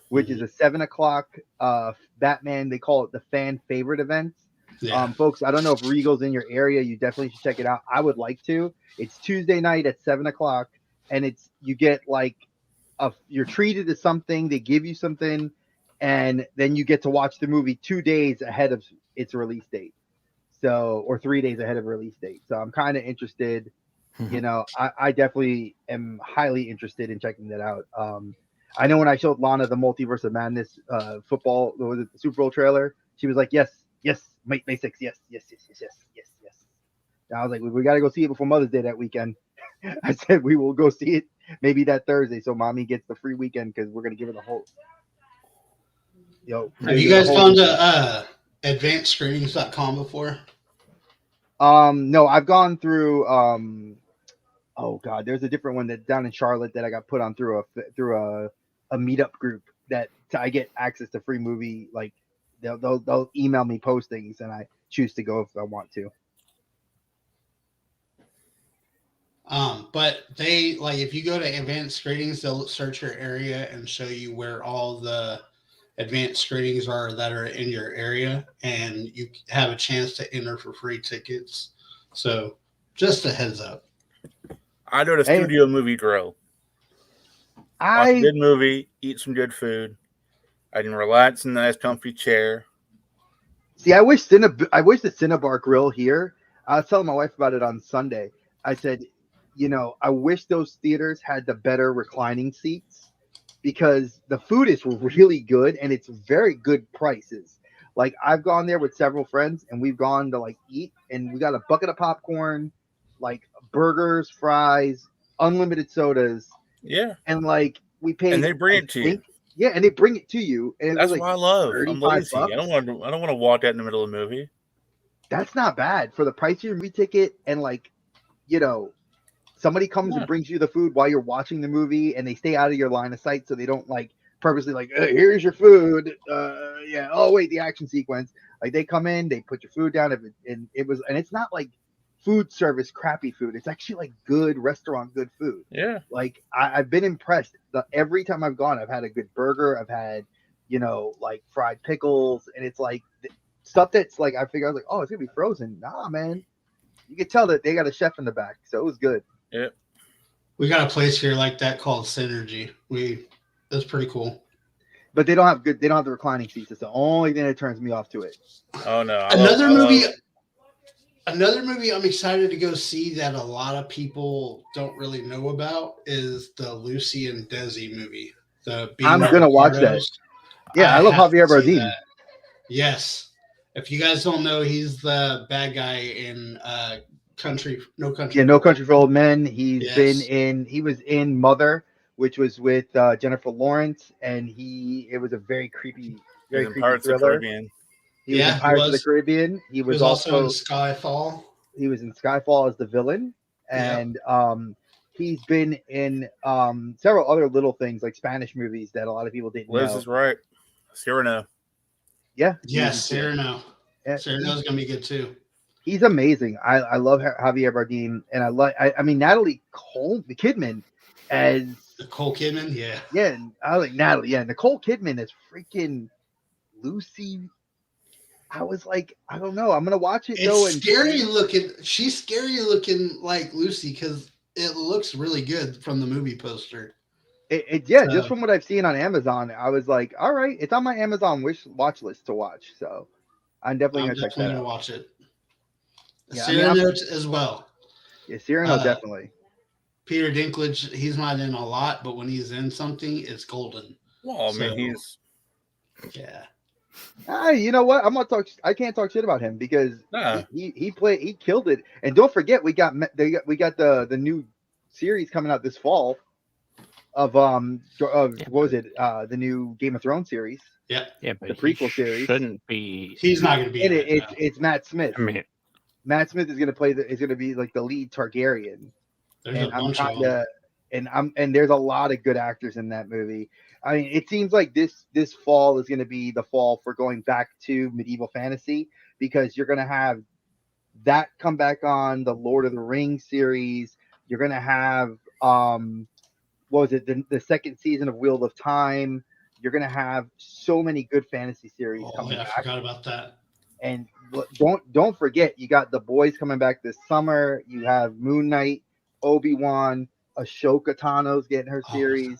which is a 7:00 Batman. They call it the fan favorite event. Yeah. Folks, I don't know if Regal's in your area. You definitely should check it out. I would like to. It's Tuesday night at 7:00. And you get like you're treated to something, they give you something, and then you get to watch the movie 2 days ahead of its release date. So, or 3 days ahead of release date. So I'm kind of interested. I definitely am highly interested in checking that out. I know when I showed Lana the Multiverse of Madness football, was it the Super Bowl trailer? She was like, yes, May 6th, yes. And I was like, we got to go see it before Mother's Day that weekend. I said we will go see it maybe that Thursday, so mommy gets the free weekend, because we're gonna give her the whole. Have you guys gone to advancedscreenings.com before? No, I've gone through. Oh God, there's a different one that down in Charlotte that I got put on through a meetup group that I get access to free movie. Like they'll email me postings, and I choose to go if I want to. But they, like, if you go to advanced screenings, they'll search your area and show you where all the advanced screenings are that are in your area, and you have a chance to enter for free tickets. So just a heads up. I go to Studio Movie Grill. Watch a good movie, eat some good food. I can relax in a nice comfy chair. See, I wish the Cinnabar Grill here. I was telling my wife about it on Sunday. I said, I wish those theaters had the better reclining seats, because the food is really good and it's very good prices. Like, I've gone there with several friends, and we've gone to like eat, and we got a bucket of popcorn, like burgers, fries, unlimited sodas. Yeah. And like we paid, and they bring it to you. Yeah, and they bring it to you. And that's like what I love. I'm lazy. $35. I don't want to walk out in the middle of the movie. That's not bad for the price of your movie ticket, and like, somebody comes and brings you the food while you're watching the movie, and they stay out of your line of sight, so they don't like purposely like, here's your food. Oh wait, the action sequence. Like, they come in, they put your food down, and it's not like food service crappy food. It's actually like good restaurant good food. Yeah. Like, I've been impressed. Every time I've gone, I've had a good burger. I've had like fried pickles, and it's like stuff that's like, I figure I was like, oh, it's gonna be frozen. Nah, man. You can tell that they got a chef in the back, so it was good. Yeah. We got a place here like that called Synergy. That's pretty cool. But they don't have the reclining seats. It's the only thing that turns me off to it. Oh no. Another movie I'm excited to go see that a lot of people don't really know about is the Lucy and Desi movie. I'm gonna watch that. Yeah, I love Javier Bardem. Yes. If you guys don't know, he's the bad guy in Country, No Country. Yeah, No Country for Old Men. He was in Mother, which was with Jennifer Lawrence, and it was a very creepy Pirates of the thriller. Caribbean. He was in Pirates of the Caribbean. He was also in also Skyfall. He was in Skyfall as the villain, and he's been in several other little things like Spanish movies that a lot of people didn't Liz know. is right. Cyrano. Yeah. Yes, Cyrano. Yeah, Cyrano's gonna be good too. He's amazing. I love Javier Bardem, and I mean Natalie Kidman as Nicole Kidman. Yeah. Yeah, I like Natalie. Yeah, Nicole Kidman is freaking Lucy. I was like, I don't know. I'm gonna watch it though. It's scary looking. She's scary looking like Lucy because it looks really good from the movie poster. Just from what I've seen on Amazon, I was like, all right, it's on my Amazon watch list to watch. So I'm definitely gonna check that out. Watch it. Yeah, Cyrano as well. Yeah, Cyrano definitely. Peter Dinklage, he's not in a lot, but when he's in something, it's golden. Well, I mean, he's you know what? I can't talk shit about him because he killed it. And don't forget, we got the new series coming out this fall of what was it? The new Game of Thrones series. Yeah, but the prequel series shouldn't be. He's not going to be in it. It's Matt Smith. I mean, Matt Smith is going to be like the lead Targaryen. There's and there's a lot of good actors in that movie. I mean, it seems like this fall is going to be the fall for going back to medieval fantasy because you're going to have that come back on the Lord of the Rings series. You're going to have what was it? The second season of Wheel of Time. You're going to have so many good fantasy series coming back. I forgot about that. And don't forget, you got The Boys coming back this summer. You have Moon Knight, Obi-Wan, Ahsoka Tano's getting her series.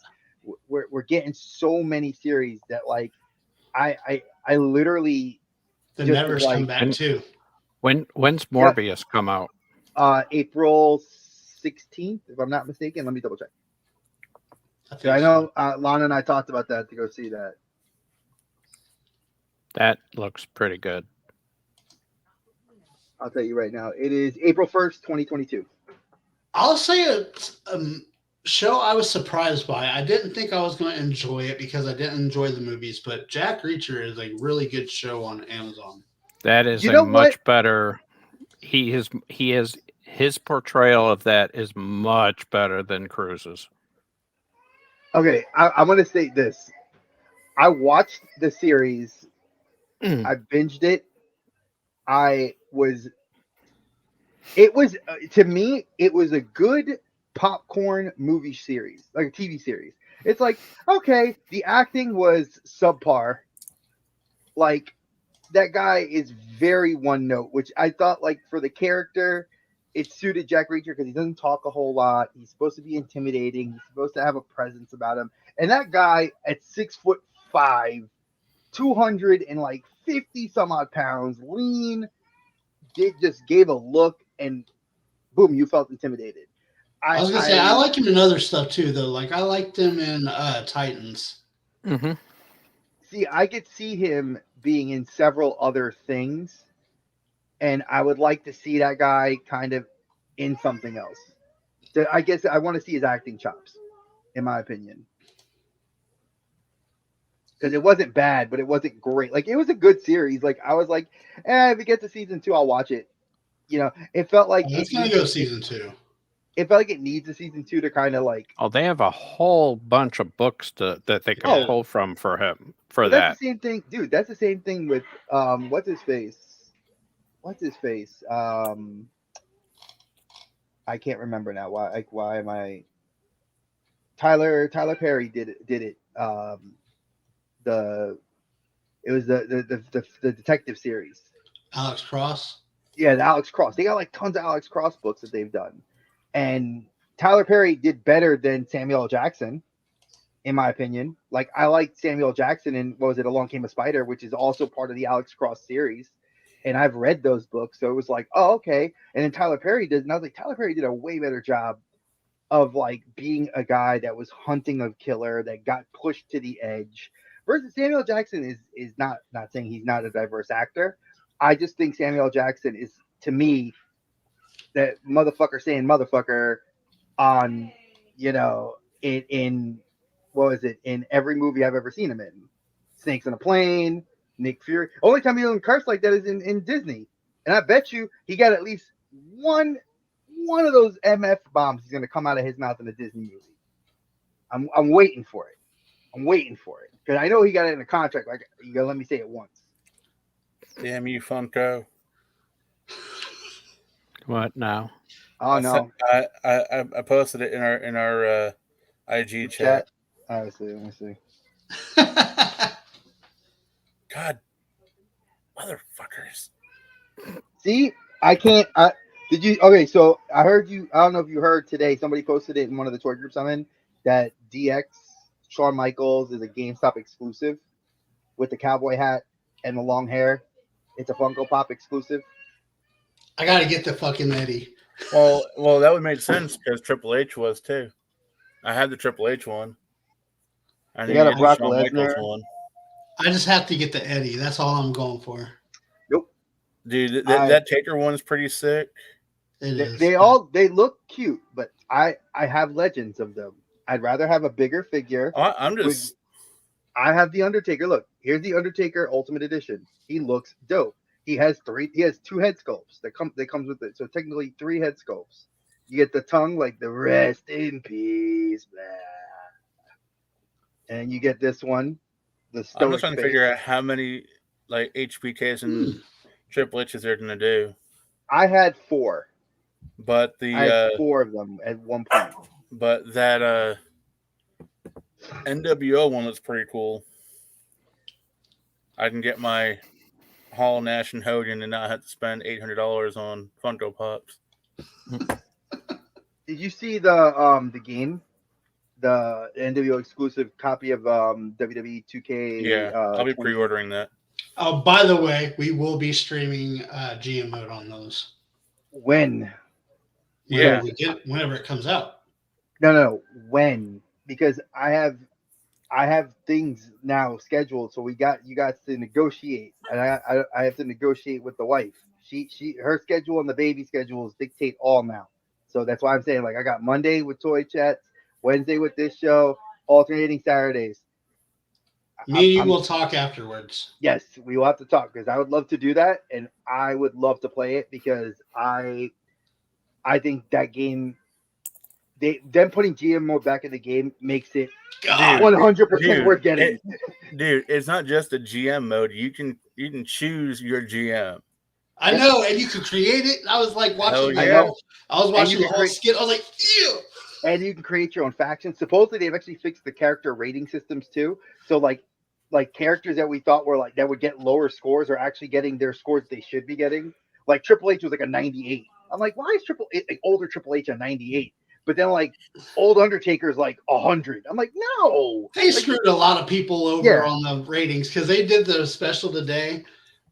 We're getting so many series that like I literally the Nevers come back too. When's Morbius come out? April 16th, if I'm not mistaken. Let me double check. I know Lana and I talked about that to go see that. That looks pretty good. I'll tell you right now. It is April 1st, 2022. I'll say a show I was surprised by. I didn't think I was going to enjoy it because I didn't enjoy the movies, but Jack Reacher is a really good show on Amazon. That is much better. He is his portrayal of that is much better than Cruise's. Okay, I'm going to say this. I watched the series. I binged it. To me, it was a good popcorn movie series, like a TV series. It's like, okay, the acting was subpar. Like, that guy is very one note, which I thought, like, for the character, it suited Jack Reacher because he doesn't talk a whole lot. He's supposed to be intimidating. He's supposed to have a presence about him. And that guy at 6'5", 250 some odd pounds, lean, just gave a look, and boom, you felt intimidated. I was gonna say I like him in other stuff too, though. Like I liked him in Titans. Mm-hmm. See, I could see him being in several other things, and I would like to see that guy kind of in something else. So I guess I want to see his acting chops, in my opinion. Because it wasn't bad, but it wasn't great. Like, it was a good series. Like, I was like, if it gets to season 2, I'll watch it. You know, it felt like it's going to go season 2. It felt like it needs a season 2 to kind of like. Oh, they have a whole bunch of books that they can pull from for him for that. That's the same thing, dude. That's the same thing with what's his face? I can't remember now. Why am I? Tyler Perry did it. It was the detective series. Alex Cross. Yeah, the Alex Cross. They got like tons of Alex Cross books that they've done, and Tyler Perry did better than Samuel L. Jackson, in my opinion. Like, I liked Samuel L. Jackson in what was it, Along Came a Spider, which is also part of the Alex Cross series, and I've read those books, so it was like, oh, okay. And then Tyler Perry did, and I was like, Tyler Perry did a way better job of like being a guy that was hunting a killer that got pushed to the edge. Versus Samuel Jackson is not saying he's not a diverse actor. I just think Samuel Jackson is, to me, that motherfucker saying motherfucker on, in what was it, in every movie I've ever seen him in. Snakes on a Plane, Nick Fury. Only time he doesn't curse like that is in Disney. And I bet you he got at least one of those MF bombs is gonna come out of his mouth in a Disney movie. I'm waiting for it. Because I know he got it in a contract. Like, you gotta let me say it once. Damn you, Funko. What now? Oh no. I posted it in our IG chat. Let me see. God, motherfuckers. See, I can't. Did you? Okay, so I heard you. I don't know if you heard today. Somebody posted it in one of the toy groups I'm in that DX Shawn Michaels is a GameStop exclusive with the cowboy hat and the long hair. It's a Funko Pop exclusive. I gotta get the fucking Eddie. Well, that would make sense because Triple H was too. I had the Triple H one. I They got a Brock Shawn Michaels Lesnar one. I just have to get the Eddie. That's all I'm going for. Nope. Dude, that Taker one's pretty sick. They look cute, but I have legends of them. I'd rather have a bigger figure. I have the Undertaker. Look, here's the Undertaker Ultimate Edition. He looks dope. He has 2 head sculpts that comes with it. So technically 3 head sculpts. You get the tongue, like the rest in peace, blah. And you get this one, the stoic I'm just trying to figure out how many like HBKs and Triple H is there gonna do. I had 4. But I had 4 of them at one point. But that NWO one looks pretty cool. I can get my Hall, Nash, and Hogan and not have to spend $800 on Funko Pops. Did you see the game? The NWO exclusive copy of WWE 2K? Yeah, I'll be pre-ordering that. Oh, by the way, we will be streaming GM mode on those. When? Yeah. Whenever it comes out. No. When? Because I have things now scheduled, so you guys to negotiate, and I have to negotiate with the wife. Her schedule and the baby schedules dictate all now. So that's why I'm saying, like, I got Monday with Toy Chats, Wednesday with this show, alternating Saturdays. Me and you will talk afterwards. Yes, we will have to talk because I would love to do that, and I would love to play it because I think that game, them putting GM mode back in the game makes it 100% worth getting. Dude, it's not just a GM mode. You can choose your GM. I know, and you can create it. I was like watching. Yeah. I was watching the whole skit. I was like, ew. And you can create your own faction. Supposedly, they've actually fixed the character rating systems too. So like characters that we thought were like that would get lower scores are actually getting their scores they should be getting. Like Triple H was like a 98. I'm like, why is older Triple H a 98? But then like old Undertaker's like 100. I'm like, no. They screwed a lot of people over on the ratings because they did the special today.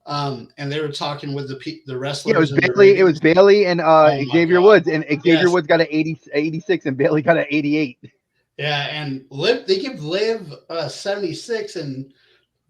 And they were talking with the wrestlers. Yeah, it was Bailey and Xavier Woods, and Xavier Woods got an 86, and Bailey got an 88. Yeah, and they give Liv 76 and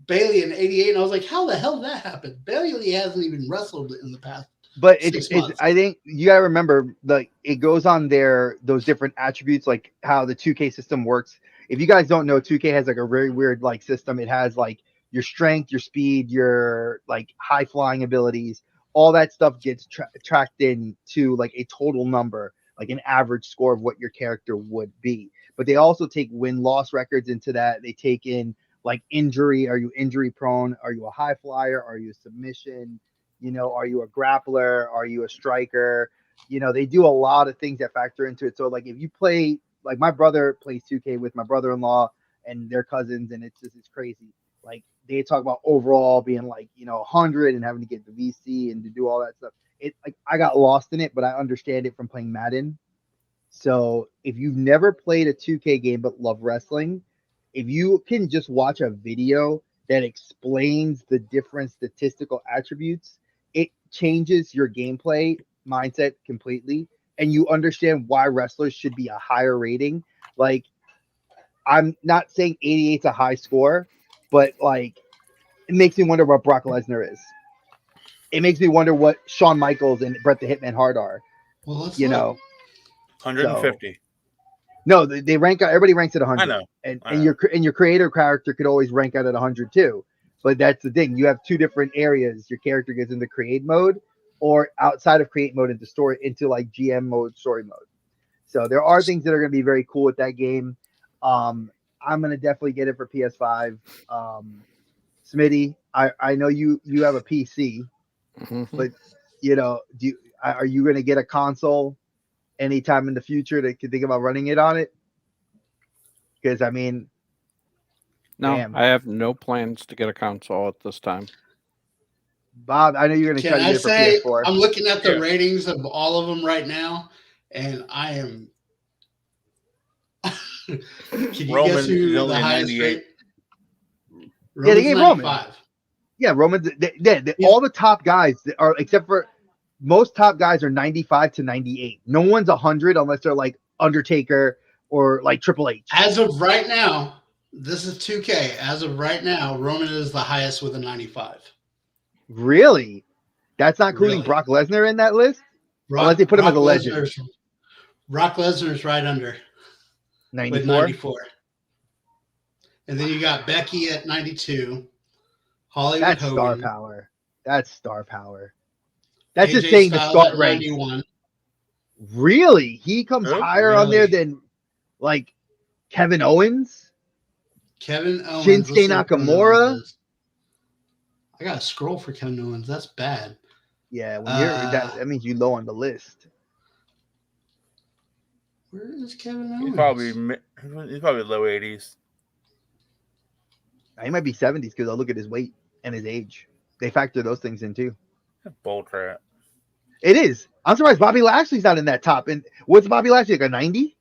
Bailey an 88, and I was like, how the hell did that happen? Bailey hasn't even wrestled in the past. But it's I think you gotta remember, like, it goes on those different attributes, like how the 2K system works. If you guys don't know, 2K has like a very weird like system. It has like your strength, your speed, your like high flying abilities, all that stuff gets tracked in to like a total number, like an average score of what your character would be. But they also take win-loss records into that. They take in like injury. Are you injury prone? Are you a high flyer? Are you a submission? Are you a grappler? Are you a striker? They do a lot of things that factor into it. So like if you play, like my brother plays 2K with my brother-in-law and their cousins, and it's crazy. Like they talk about overall being like, 100 and having to get the VC and to do all that stuff. Like I got lost in it, but I understand it from playing Madden. So if you've never played a 2K game but love wrestling, if you can just watch a video that explains the different statistical attributes, it changes your gameplay mindset completely, and you understand why wrestlers should be a higher rating. Like, I'm not saying 88 is a high score, but like it makes me wonder what Brock Lesnar is. It makes me wonder what Shawn Michaels and Bret the Hitman Hart are. Well, let's You look. know, 150. no, they rank out. Everybody ranks at 100. I know. And I know. your creator character could always rank out at 100 too. But that's the thing. You have two different areas. Your character gets into create mode, or outside of create mode into like GM mode, story mode. So there are things that are going to be very cool with that game. I'm going to definitely get it for PS5. Smitty, I know you have a PC, but are you going to get a console anytime in the future that could think about running it on it? Because I mean, No, damn. I have no plans to get a console at this time. Bob, I know you're going to try Can to I get it for say PS4. I'm looking at the Yeah. ratings of all of them right now, and I am. Can you Roman guess is who the only a highest 98. rate? Yeah, they gave Roman. 95. Yeah, Roman. All the top guys are, except for most top guys, are 95 to 98. No one's 100 unless they're like Undertaker or like Triple H. As of right now, this is 2K. As of right now, Roman is the highest with a 95. Really? That's not including Really? Brock Lesnar in that list? Unless they put him as a legend. Brock Lesnar's right under 94? with 94. And then you got Becky at 92. Hollywood That's star Hogan. power. That's star power. That's AJ just saying the Styles star at ranks. 91. Really? He comes Yep. higher on there Really? than like Kevin Owens? Kevin Owens. Shinsuke let's see what Kevin Nakamura? Owens is. I got to scroll for Kevin Owens. That's bad. Yeah, when you're that means you're low on the list. Where is Kevin Owens? He's probably low 80s. He might be 70s because I'll look at his weight and his age. They factor those things in too. Bull crap. It is. I'm surprised Bobby Lashley's not in that top. And what's Bobby Lashley, like a 90?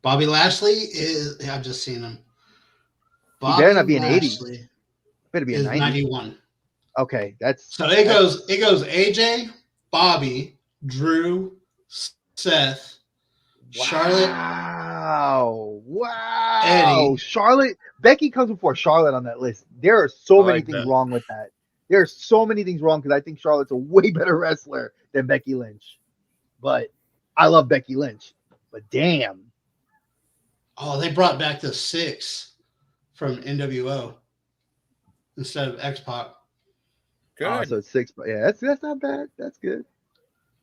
Bobby Lashley is. I've just seen him. He better not be an 80. Better be a is 90. 91. Okay, that's So it goes AJ, Bobby, Drew, Seth, Charlotte. Wow. Eddie. Charlotte. Becky comes before Charlotte on that list. There are so I many like things that. wrong with that. There are so many things wrong because I think Charlotte's a way better wrestler than Becky Lynch. But I love Becky Lynch. But damn. Oh, they brought back the 6 from NWO instead of X-Pac. Good. Oh, so it's 6. But yeah, that's not bad. That's good.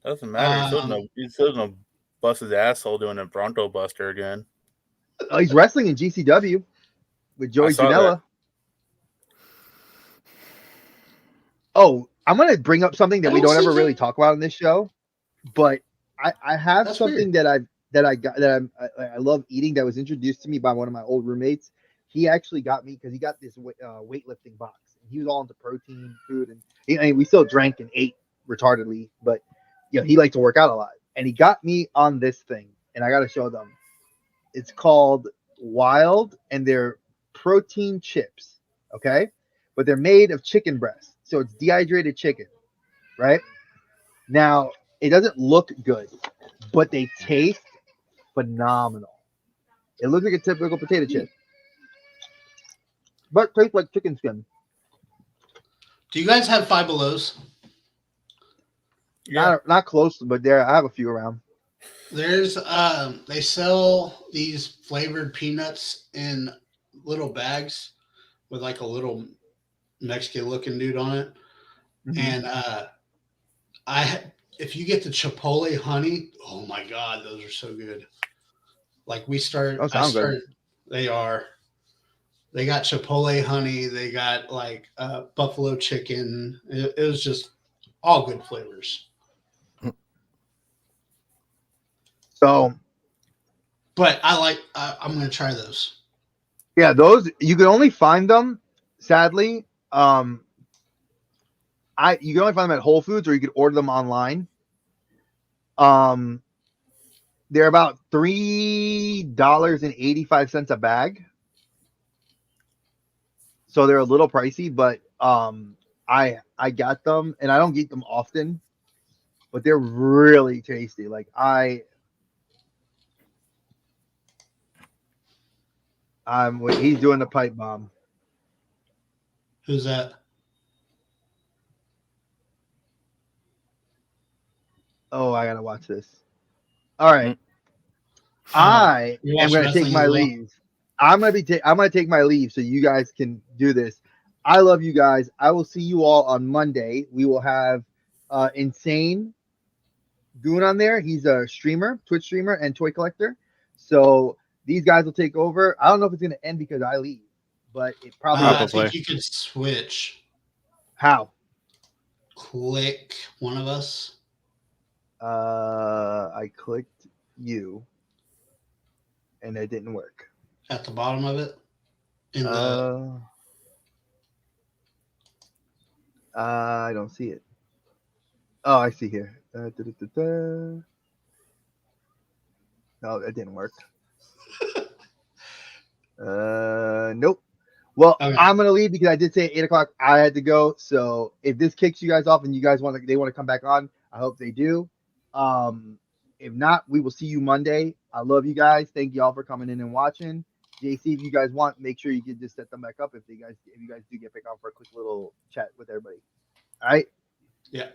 Doesn't matter. He's still gonna bust his asshole doing a Bronco Buster again. Oh, he's wrestling in GCW with Joey saw Janela. that. Oh, I'm gonna bring up something that I we don't don't see ever really Jay- talk about on this show, but I have That's something weird. I love eating that was introduced to me by one of my old roommates. He actually got me because he got this weightlifting box. He was all into protein food, and we still drank and ate retardedly, but he liked to work out a lot. And he got me on this thing, and I got to show them. It's called Wild, and they're protein chips, okay? But they're made of chicken breast, so it's dehydrated chicken, right? Now, it doesn't look good, but they taste phenomenal. It looks like a typical potato chip, but tastes like chicken skin. Do you guys have Five Belows? Yeah. Not close, but there I have a few around. There's they sell these flavored peanuts in little bags with like a little Mexican looking dude on it. Mhm. And if you get the Chipotle honey, oh my god, those are so good. Like they are. They got Chipotle honey, they got like buffalo chicken. It was just all good flavors. So, But I'm gonna try those. yeah, those you can only find them, sadly. You can only find them at Whole Foods, or you could order them online. They're about $3.85 a bag, so they're a little pricey. But I got them, and I don't get them often, but they're really tasty. Like he's doing the pipe bomb. Who's that? Oh, I gotta watch this. All right. Oh, I you am watch gonna wrestling take my as well? leave. I'm gonna take my leave so you guys can do this. I love you guys. I will see you all on Monday. We will have Insane Goon on there. He's a streamer, Twitch streamer, and toy collector. So these guys will take over. I don't know if it's gonna end because I leave, but it probably I will. Probably. think you could switch. How? Kliq one of us. I clicked you, and it didn't work. At the bottom of it. In the I don't see it. Oh, I see here. No, that didn't work. Nope. Well, Okay. I'm gonna leave because I did say at 8:00 I had to go. So if this kicks you guys off and you guys want to come back on, I hope they do. If not, we will see you Monday. I love you guys. Thank you all for coming in and watching. JC, if you guys want, make sure you can just set them back up if you guys do get picked on for a quick little chat with everybody. All right. yeah.